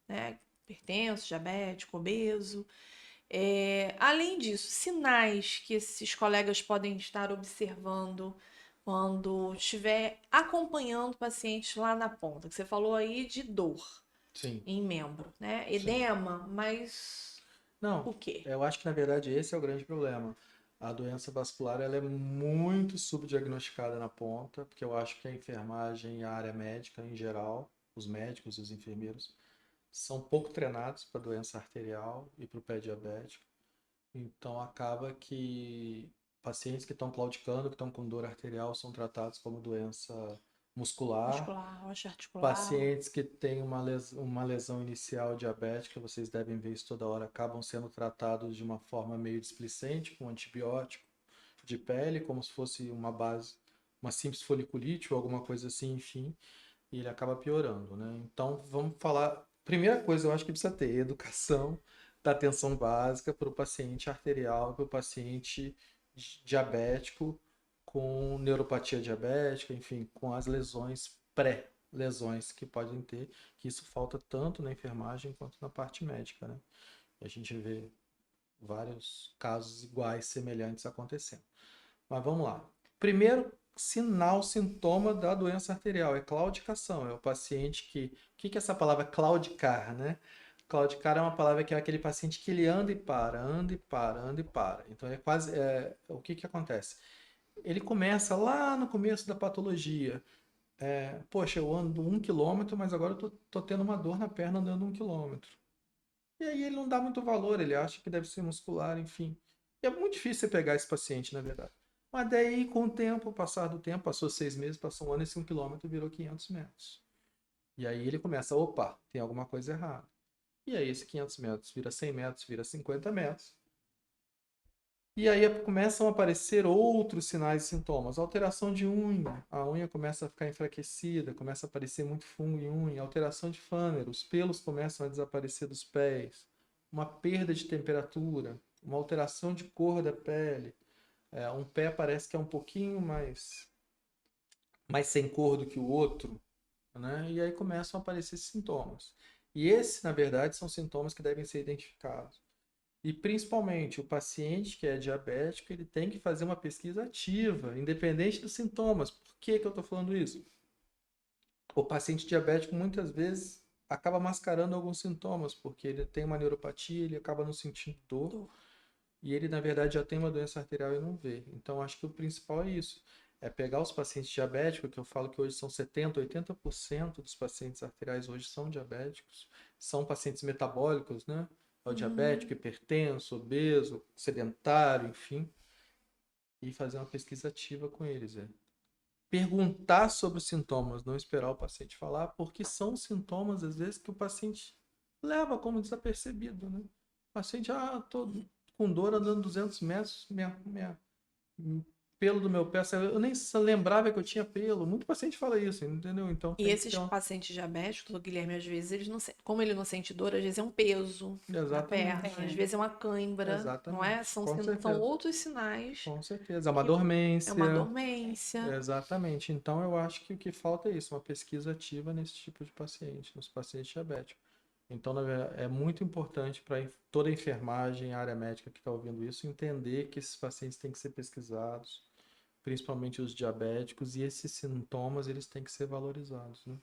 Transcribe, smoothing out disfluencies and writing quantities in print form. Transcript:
né? Hipertenso, diabético, obeso. Além disso, sinais que esses colegas podem estar observando quando estiver acompanhando pacientes lá na ponta, que você falou aí de dor Sim, em membro, né? sim. Edema, mas Não, o quê? eu acho que na verdade esse é o grande problema. A doença vascular ela é muito subdiagnosticada na ponta, porque eu acho que a enfermagem e a área médica em geral, os médicos e os enfermeiros, são pouco treinados para doença arterial e para o pé diabético. Então acaba que pacientes que estão claudicando, que estão com dor arterial, são tratados como doença muscular. Muscular, rocha articular. Pacientes que têm uma lesão inicial diabética, vocês devem ver isso toda hora, acabam sendo tratados de uma forma meio displicente, com antibiótico de pele, como se fosse uma base, uma simples foliculite ou alguma coisa assim, enfim, e ele acaba piorando, né? Então, vamos falar. Primeira coisa, eu acho que precisa ter educação da atenção básica para o paciente arterial, para o paciente diabético com neuropatia diabética, enfim, com as lesões pré-lesões que podem ter, que isso falta tanto na enfermagem quanto na parte médica, né? E a gente vê vários casos iguais, semelhantes acontecendo. Mas vamos lá. Primeiro sinal, sintoma da doença arterial é claudicação. É o paciente que. O que é essa palavra claudicar, né? Claudicar é uma palavra que é aquele paciente que ele anda e para, anda e para, anda e para. Então é quase. O que acontece? Ele começa lá no começo da patologia. Poxa, eu ando 1 quilômetro, mas agora eu tô tendo uma dor na perna andando 1 quilômetro. E aí ele não dá muito valor, ele acha que deve ser muscular, enfim. E é muito difícil você pegar esse paciente, na verdade. Mas daí, com o tempo, passar do tempo, passou 6 meses, passou um ano, esse 1 quilômetro virou 500 metros. E aí ele começa, opa, tem alguma coisa errada. E aí esse 500 metros vira 100 metros, vira 50 metros. E aí começam a aparecer outros sinais e sintomas. Alteração de unha. A unha começa a ficar enfraquecida, começa a aparecer muito fungo em unha. Alteração de fâner. Os pelos começam a desaparecer dos pés. Uma perda de temperatura. Uma alteração de cor da pele. Um pé parece que é um pouquinho mais sem cor do que o outro, né? E aí começam a aparecer esses sintomas. E esses, na verdade, são sintomas que devem ser identificados. E principalmente o paciente que é diabético, ele tem que fazer uma pesquisa ativa, independente dos sintomas. Por que que eu estou falando isso? O paciente diabético muitas vezes acaba mascarando alguns sintomas, porque ele tem uma neuropatia, ele acaba não sentindo dor, Dor. e ele na verdade já tem uma doença arterial e não vê. Então acho que o principal é isso. É pegar os pacientes diabéticos, que eu falo que hoje são 70, 80% dos pacientes arteriais hoje são diabéticos, são pacientes metabólicos, né? É o diabético, Hum. hipertenso, obeso, sedentário, enfim, e fazer uma pesquisa ativa com eles. Perguntar sobre os sintomas, não esperar o paciente falar, porque são sintomas, às vezes, que o paciente leva como desapercebido, né? O paciente, tô com dor andando 200 metros, pelo do meu pé, eu nem lembrava que eu tinha pelo. Muito paciente fala isso, entendeu? Então E tem que ter esses pacientes diabéticos, o Guilherme, às vezes, eles não, como ele não sente dor, às vezes é um peso na perna, Exatamente, às vezes é uma cãibra, não é? exatamente, São, com são certeza, outros sinais com certeza. É uma que é uma dormência, dormência. exatamente. Então eu acho que o que falta é isso, uma pesquisa ativa nesse tipo de paciente, nos pacientes diabéticos. Então, é muito importante para toda a enfermagem, a área médica que está ouvindo isso, entender que esses pacientes têm que ser pesquisados, principalmente os diabéticos, e esses sintomas eles têm que ser valorizados, né?